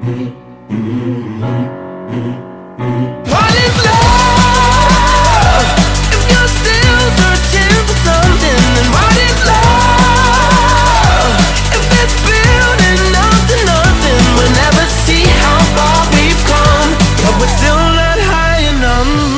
What is love? If you're still searching for something, then what is love? If it's building up to nothing, we'll never see how far we've come, but we're still not high enough.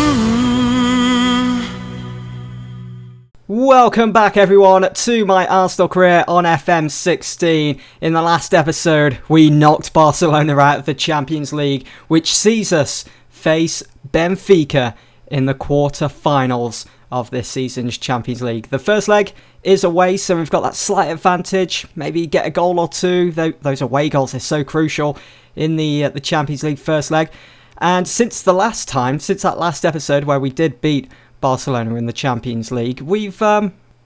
Welcome back everyone to my Arsenal career on FM16. In the last episode we knocked Barcelona out of the Champions League, which sees us face Benfica in the quarter-finals of this season's Champions League. The first leg is away, so we've got that slight advantage, maybe get a goal or two. Those away goals are so crucial in the Champions League first leg. And since that last episode where we did beat Barcelona in the Champions League, we've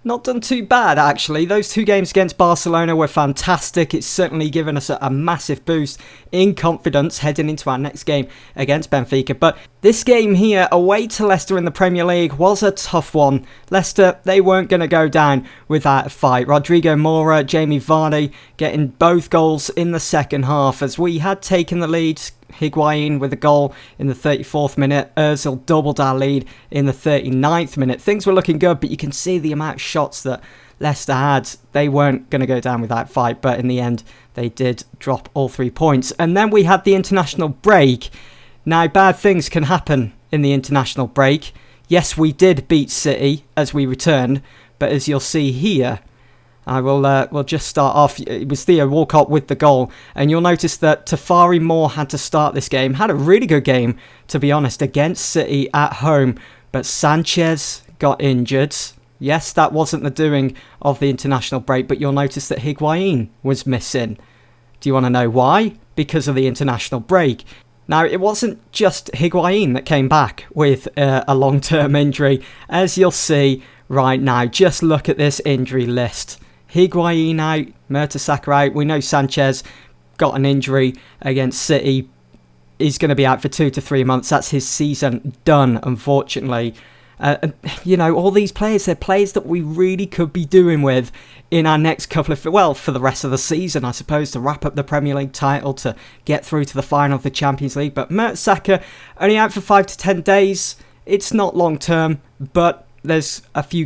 not done too bad actually. Those two games against Barcelona were fantastic. It's certainly given us a massive boost in confidence heading into our next game against Benfica. But this game here away to Leicester in the Premier League was a tough one. Leicester, they weren't going to go down without a fight. Rodrigo Moura, Jamie Vardy getting both goals in the second half as we had taken the lead. Higuain with a goal in the 34th minute. Ozil doubled our lead in the 39th minute. Things were looking good, but you can see the amount of shots that Leicester had. They weren't going to go down without fight, but in the end, they did drop all 3 points. And then we had the international break. Now, bad things can happen in the international break. Yes, we did beat City as we returned, but as you'll see here, we'll just start off. It was Theo Walcott with the goal, and you'll notice that Tafari Moore had to start this game. Had a really good game, to be honest, against City at home, but Sanchez got injured. Yes, that wasn't the doing of the international break, but you'll notice that Higuain was missing. Do you want to know why? Because of the international break. Now, it wasn't just Higuain that came back with a long-term injury, as you'll see right now. Just look at this injury list. Higuain out, Mertesacker out. We know Sanchez got an injury against City. He's going to be out for 2 to 3 months. That's his season done, unfortunately. All these players, they're players that we really could be doing with in our next couple of... for the rest of the season, I suppose, to wrap up the Premier League title, to get through to the final of the Champions League. But Mertesacker only out for 5 to 10 days. It's not long term, but there's a few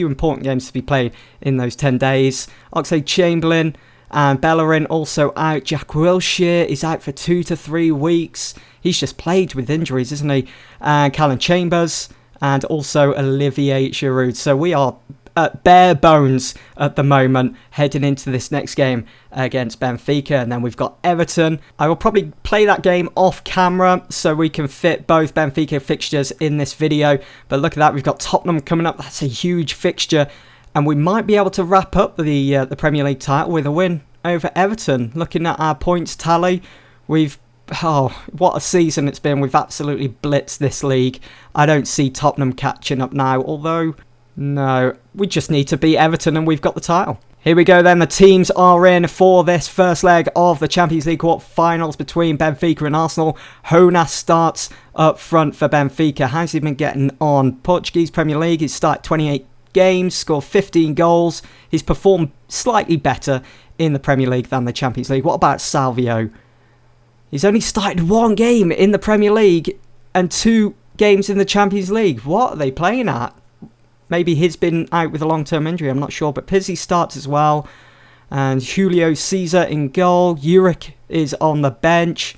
important games to be played in those 10 days. Oxlade-Chamberlain and Bellerin also out. Jack Wilshere is out for 2 to 3 weeks. He's just plagued with injuries, isn't he? And Callum Chambers and also Olivier Giroud. So we are at bare bones at the moment heading into this next game against Benfica, and then we've got Everton. I will probably play that game off camera so we can fit both Benfica fixtures in this video, but look at that, we've got Tottenham coming up. That's a huge fixture, and we might be able to wrap up the Premier League title with a win over Everton. Looking at our points tally, what a season it's been. We've absolutely blitzed this league. I don't see Tottenham catching up now, although no, we just need to beat Everton and we've got the title. Here we go then, the teams are in for this first leg of the Champions League quarter-finals between Benfica and Arsenal. Jonas starts up front for Benfica. How's he been getting on? Portuguese Premier League, he's started 28 games, scored 15 goals. He's performed slightly better in the Premier League than the Champions League. What about Salvio? He's only started 1 game in the Premier League and 2 games in the Champions League. What are they playing at? Maybe he's been out with a long-term injury, I'm not sure. But Pizzi starts as well. And Julio Cesar in goal. Uric is on the bench.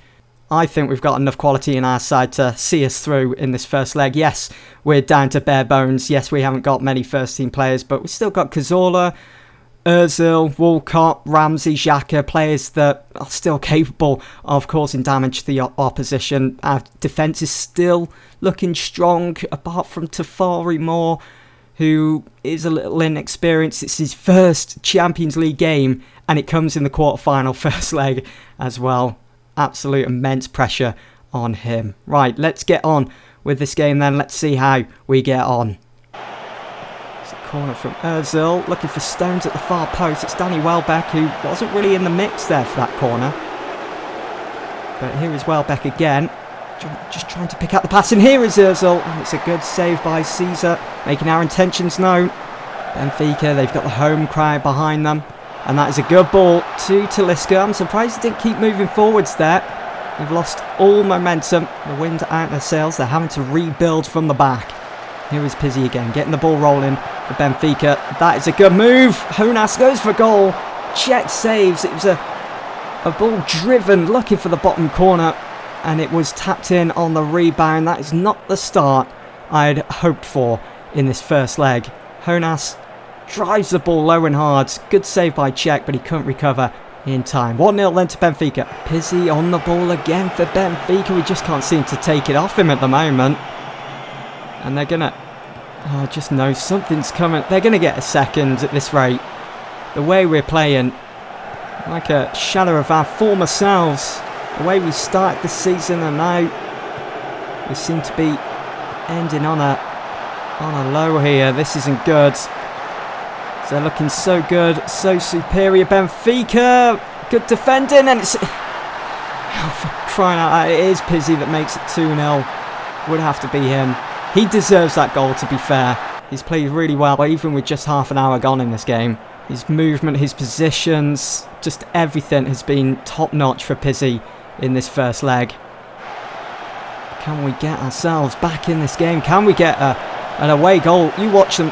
I think we've got enough quality in our side to see us through in this first leg. Yes, we're down to bare bones. Yes, we haven't got many first-team players, but we've still got Cazorla, Ozil, Walcott, Ramsey, Xhaka, players that are still capable of causing damage to the opposition. Our defence is still looking strong, apart from Tafari Moore, who is a little inexperienced. It's his first Champions League game, and it comes in the quarter-final first leg as well. Absolute immense pressure on him. Right, let's get on with this game then. Let's see how we get on. It's a corner from Ozil, looking for Stones at the far post. It's Danny Welbeck, who wasn't really in the mix there for that corner. But here is Welbeck again. Just trying to pick out the pass, and here is Ozil, and it's a good save by Cesar, making our intentions known. Benfica, they've got the home crowd behind them. And that is a good ball to Talisca. I'm surprised he didn't keep moving forwards there. They've lost all momentum. The wind out their sails. They're having to rebuild from the back. Here is Pizzi again, getting the ball rolling for Benfica. That is a good move. Jonas goes for goal. Cech saves. It was a ball driven, looking for the bottom corner. And it was tapped in on the rebound. That is not the start I'd hoped for in this first leg. Jonas drives the ball low and hard. Good save by Cech, but he couldn't recover in time. 1-0 then to Benfica. Pizzi on the ball again for Benfica. We just can't seem to take it off him at the moment. And they're going to... Oh, I just know something's coming. They're going to get a second at this rate. The way we're playing, like a shadow of our former selves. The way we started the season, and now we seem to be ending on a low here. This isn't good. They're looking so good, so superior. Benfica, good defending, and it's... Oh, for crying out loud, it is Pizzi that makes it 2-0. Would have to be him. He deserves that goal, to be fair. He's played really well, but even with just half an hour gone in this game. His movement, his positions, just everything has been top-notch for Pizzi in this first leg. Can we get ourselves back in this game? Can we get an away goal? You watch them.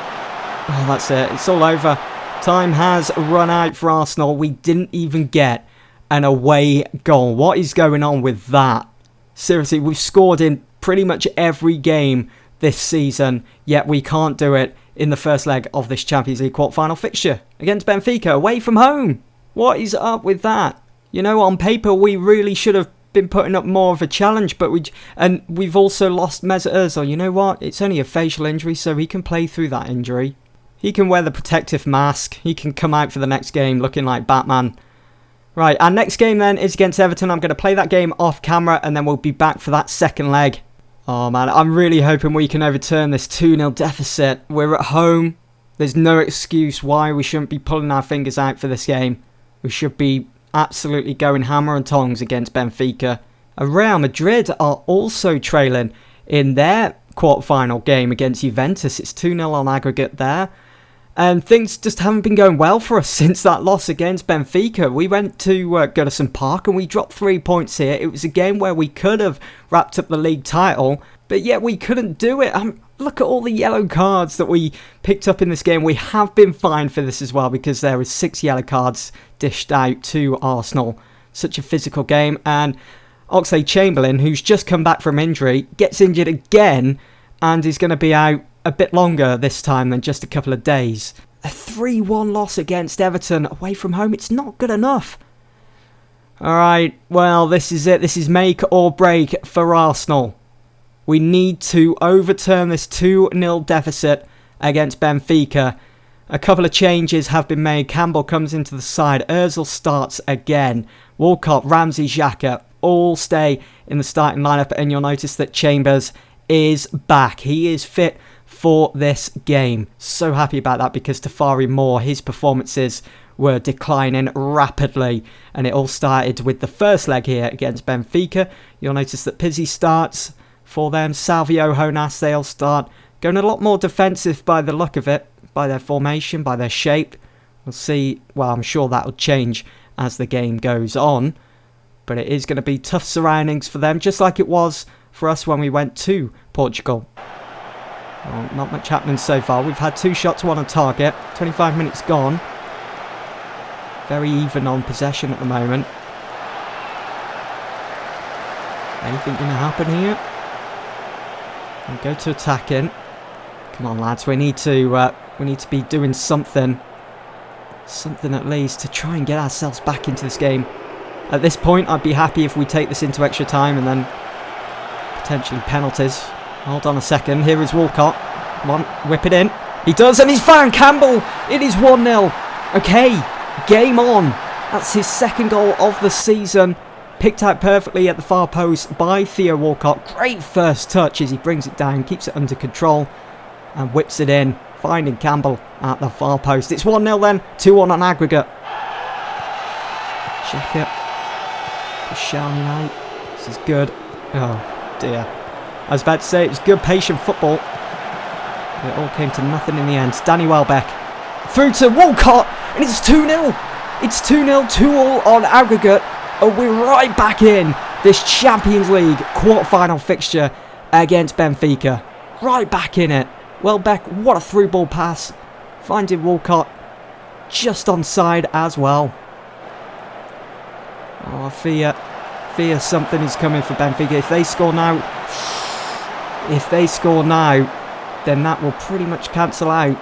Oh, that's it. It's all over. Time has run out for Arsenal. We didn't even get an away goal. What is going on with that? Seriously, we've scored in pretty much every game this season, yet we can't do it in the first leg of this Champions League quarter-final fixture against Benfica, away from home. What is up with that? You know, on paper, we really should have been putting up more of a challenge, but we've also lost Mesut Ozil. You know what? It's only a facial injury, so he can play through that injury. He can wear the protective mask. He can come out for the next game looking like Batman. Right, our next game then is against Everton. I'm going to play that game off camera, and then we'll be back for that second leg. Oh man, I'm really hoping we can overturn this 2-0 deficit. We're at home. There's no excuse why we shouldn't be pulling our fingers out for this game. We should be absolutely going hammer and tongs against Benfica. Real Madrid are also trailing in their quarter-final game against Juventus. It's 2-0 on aggregate there. And things just haven't been going well for us since that loss against Benfica. We went to Goodison Park and we dropped 3 points here. It was a game where we could have wrapped up the league title, but yet we couldn't do it. Look at all the yellow cards that we picked up in this game. We have been fined for this as well because there was 6 yellow cards dished out to Arsenal. Such a physical game. And Oxlade-Chamberlain, who's just come back from injury, gets injured again and is going to be out a bit longer this time than just a couple of days. A 3-1 loss against Everton away from home. It's not good enough. Alright, well, this is it. This is make or break for Arsenal. We need to overturn this 2-0 deficit against Benfica. A couple of changes have been made. Campbell comes into the side. Ozil starts again. Walcott, Ramsey, Xhaka all stay in the starting lineup. And you'll notice that Chambers is back. He is fit for this game. So happy about that because Tafari Moore, his performances were declining rapidly, and it all started with the first leg here against Benfica. You'll notice that Pizzi starts for them. Salvio, Jonas, they all start going a lot more defensive by the look of it, by their formation, by their shape. We'll see. Well, I'm sure that will change as the game goes on, but it is going to be tough surroundings for them, just like it was for us when we went to Portugal. Well, not much happening so far. We've had 2 shots, 1 on target. 25 minutes gone. Very even on possession at the moment. Anything going to happen here? We'll go to attacking. Come on, lads. We need to be doing something. Something at least to try and get ourselves back into this game. At this point, I'd be happy if we take this into extra time and then potentially penalties. Hold on a second. Here is Walcott. Come on, whip it in. He does, and he's found Campbell. It is 1-0. Okay, game on. That's his second goal of the season. Picked out perfectly at the far post by Theo Walcott. Great first touch as he brings it down, keeps it under control, and whips it in, finding Campbell at the far post. It's 1-0 then, 2-1 on aggregate. Check it. Shouting out. This is good. Oh, dear. I was about to say it was good, patient football. But it all came to nothing in the end. Danny Welbeck through to Walcott, and it's 2-0. It's 2-0, 2-all on aggregate. And we're right back in this Champions League quarter-final fixture against Benfica. Right back in it. Welbeck, what a through ball pass. Finding Walcott just onside as well. Oh, I fear something is coming for Benfica. If they score now, then that will pretty much cancel out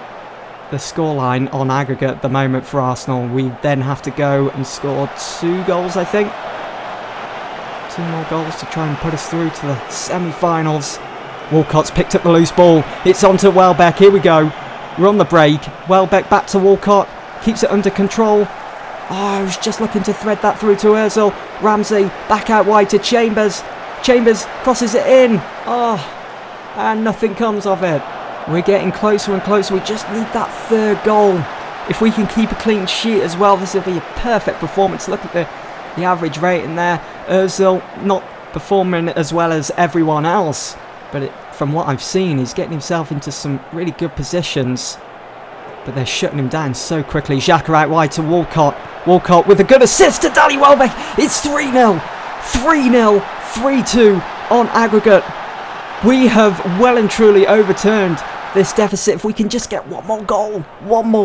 the scoreline on aggregate at the moment for Arsenal. We then have to go and score 2 goals, I think. 2 more goals to try and put us through to the semi-finals. Walcott's picked up the loose ball. It's on to Welbeck. Here we go. We're on the break. Welbeck back to Walcott. Keeps it under control. Oh, I was just looking to thread that through to Ozil. Ramsey back out wide to Chambers. Chambers crosses it in. Oh, and nothing comes of it. We're getting closer and closer. We just need that 3rd goal. If we can keep a clean sheet as well, this will be a perfect performance. Look at the average rating there. Ozil not performing as well as everyone else. But from what I've seen, he's getting himself into some really good positions. But they're shutting him down so quickly. Xhaka out wide to Walcott. Walcott with a good assist to Danny Welbeck. It's 3-0. 3-0. 3-2 on aggregate. We have well and truly overturned this deficit. If we can just get one more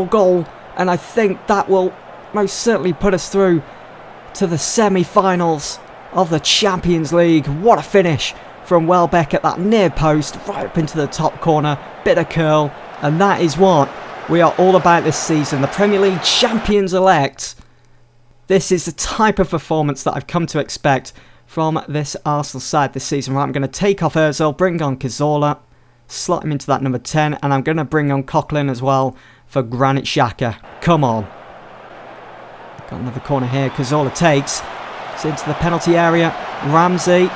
goal. And I think that will most certainly put us through to the semi-finals of the Champions League. What a finish from Welbeck at that near post, right up into the top corner, bit of curl, and that is what we are all about this season. The Premier League champions-elect. This is the type of performance that I've come to expect from this Arsenal side this season. Right, I'm going to take off Ozil, bring on Cazorla, slot him into that number 10, and I'm going to bring on Coughlin as well for Granit Xhaka. Come on. Got another corner here. Cazorla takes. It's into the penalty area. Ramsey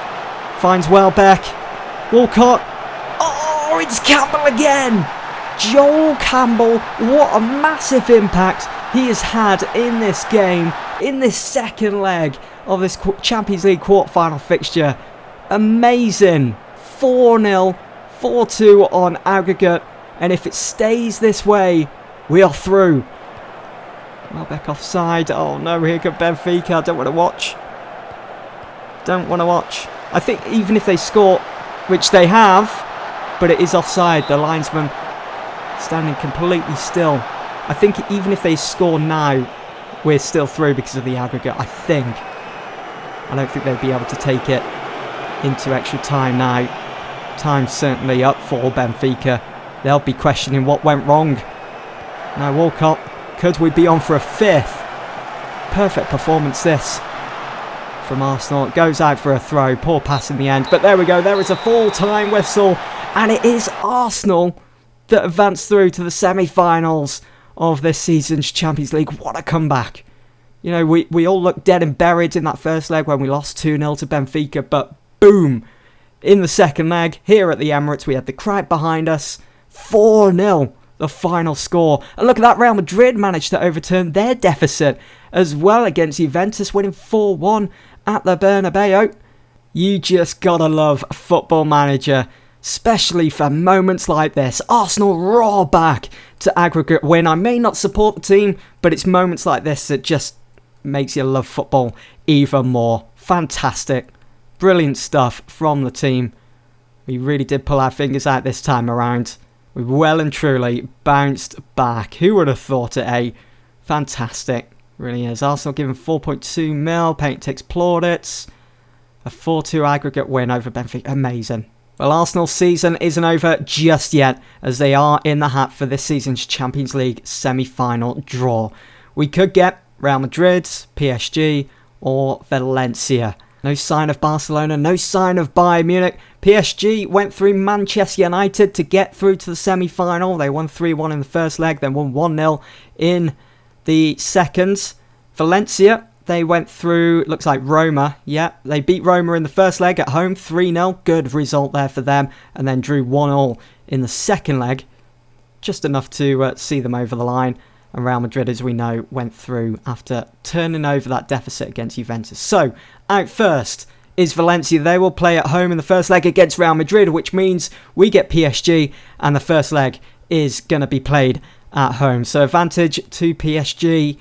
finds Welbeck. Walcott. Oh, it's Campbell again. Joel Campbell. What a massive impact he has had in this game, in this second leg of this Champions League quarter-final fixture. Amazing. 4-0, 4-2 on aggregate. And if it stays this way, we are through. Welbeck offside. Oh no, here comes Benfica. I don't want to watch. I think even if they score, which they have, but it is offside, the linesman standing completely still. I think even if they score now, we're still through because of the aggregate, I think. I don't think they'll be able to take it into extra time now. Time's certainly up for Benfica. They'll be questioning what went wrong. Now Walcott, could we be on for a 5th? Perfect performance this from Arsenal. It goes out for a throw. Poor pass in the end. But there we go. There is a full-time whistle. And it is Arsenal that advanced through to the semi-finals of this season's Champions League. What a comeback. You know, we all looked dead and buried in that first leg when we lost 2-0 to Benfica. But boom. In the second leg, here at the Emirates, we had the crowd behind us. 4-0. The final score. And look at that, Real Madrid managed to overturn their deficit as well against Juventus, winning 4-1 at the Bernabeu. You just gotta love Football Manager, especially for moments like this. Arsenal roar back to aggregate win. I may not support the team, but it's moments like this that just makes you love football even more. Fantastic. Brilliant stuff from the team. We really did pull our fingers out this time around. We well and truly bounced back. Who would have thought it, eh? Fantastic. Really is. Arsenal given 4.2 mil. Paint takes plaudits. A 4-2 aggregate win over Benfica. Amazing. Well, Arsenal's season isn't over just yet, as they are in the hat for this season's Champions League semi-final draw. We could get Real Madrid, PSG, or Valencia. No sign of Barcelona, no sign of Bayern Munich. PSG went through Manchester United to get through to the semi-final. They won 3-1 in the first leg, then won 1-0 in the second. Valencia, they went through, looks like Roma. Yeah, they beat Roma in the first leg at home, 3-0. Good result there for them. And then drew 1-1 in the second leg. Just enough to see them over the line. And Real Madrid, as we know, went through after turning over that deficit against Juventus. So, out first is Valencia. They will play at home in the first leg against Real Madrid, which means we get PSG, and the first leg is going to be played at home. So, advantage to PSG.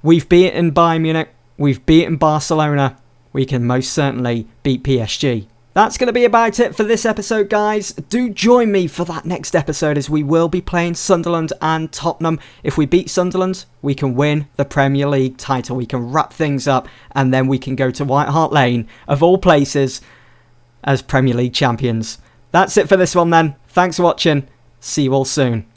We've beaten Bayern Munich, we've beaten Barcelona, we can most certainly beat PSG. That's going to be about it for this episode, guys. Do join me for that next episode as we will be playing Sunderland and Tottenham. If we beat Sunderland, we can win the Premier League title. We can wrap things up and then we can go to White Hart Lane, of all places, as Premier League champions. That's it for this one then. Thanks for watching. See you all soon.